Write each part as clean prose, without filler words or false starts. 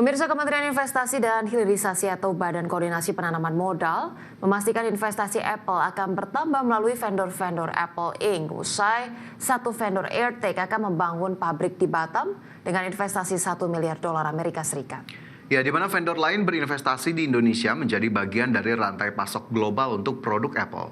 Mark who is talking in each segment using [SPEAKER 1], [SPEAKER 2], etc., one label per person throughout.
[SPEAKER 1] Pemirsa, Kementerian Investasi dan Hilirisasi atau Badan Koordinasi Penanaman Modal memastikan investasi Apple akan bertambah melalui vendor-vendor Apple Inc. Usai satu vendor AirTag akan membangun pabrik di Batam dengan investasi $1 miliar Amerika Serikat.
[SPEAKER 2] Ya, di mana vendor lain berinvestasi di Indonesia menjadi bagian dari rantai pasok global untuk produk Apple.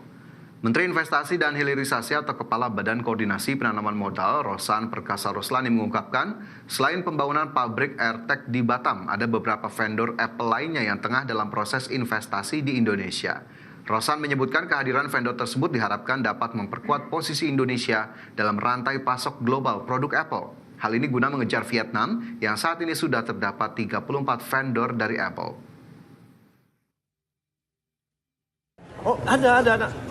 [SPEAKER 2] Menteri Investasi dan Hilirisasi atau Kepala Badan Koordinasi Penanaman Modal, Rosan Perkasa Roslani mengungkapkan, selain pembangunan pabrik AirTag di Batam, ada beberapa vendor Apple lainnya yang tengah dalam proses investasi di Indonesia. Rosan menyebutkan kehadiran vendor tersebut diharapkan dapat memperkuat posisi Indonesia dalam rantai pasok global produk Apple. Hal ini guna mengejar Vietnam yang saat ini sudah terdapat 34 vendor dari Apple.
[SPEAKER 3] Oh, ada.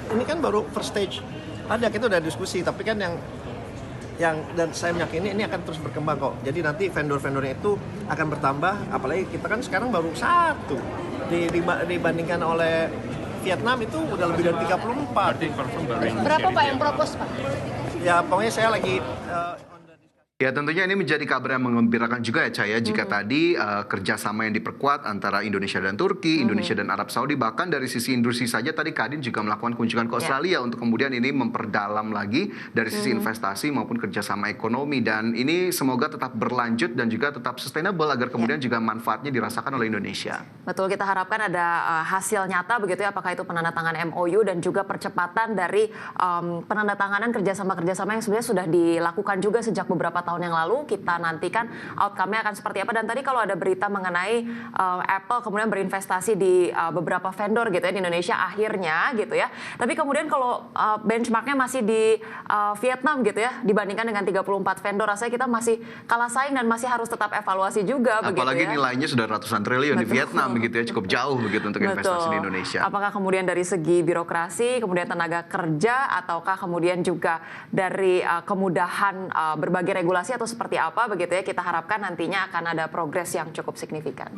[SPEAKER 3] Ini kan baru first stage. Ada, kita udah diskusi, tapi kan yang dan saya meyakini ini akan terus berkembang kok. Jadi nanti vendor-vendornya itu akan bertambah, apalagi kita kan sekarang baru satu. Dibandingkan oleh Vietnam itu udah lebih dari 34.
[SPEAKER 4] Berapa Pak yang propose, Pak?
[SPEAKER 3] Ya, pokoknya saya lagi
[SPEAKER 2] Ya, tentunya ini menjadi kabar yang mengembirakan juga ya, Caya, jika tadi kerjasama yang diperkuat antara Indonesia dan Turki, Indonesia dan Arab Saudi, bahkan dari sisi industri saja tadi Kadin juga melakukan kunjungan ke Australia untuk kemudian ini memperdalam lagi dari sisi investasi maupun kerjasama ekonomi, dan ini semoga tetap berlanjut dan juga tetap sustainable agar kemudian juga manfaatnya dirasakan oleh Indonesia.
[SPEAKER 1] Betul, kita harapkan ada hasil nyata begitu ya, apakah itu penandatangan MOU dan juga percepatan dari penandatanganan kerjasama-kerjasama yang sebenarnya sudah dilakukan juga sejak beberapa tahun yang lalu. Kita nantikan outcome-nya akan seperti apa. Dan tadi kalau ada berita mengenai Apple kemudian berinvestasi di beberapa vendor gitu ya di Indonesia akhirnya gitu ya. Tapi kemudian kalau benchmarknya masih di Vietnam gitu ya dibandingkan dengan 34 vendor, rasanya kita masih kalah saing dan masih harus tetap evaluasi juga.
[SPEAKER 2] Apalagi
[SPEAKER 1] begitu ya.
[SPEAKER 2] Nilainya sudah ratusan triliun di Vietnam begitu ya, cukup jauh begitu untuk investasi di Indonesia.
[SPEAKER 1] Apakah kemudian dari segi birokrasi, kemudian tenaga kerja, ataukah kemudian juga dari kemudahan berbagai regulasi atau seperti apa begitu ya, kita harapkan nantinya akan ada progres yang cukup signifikan.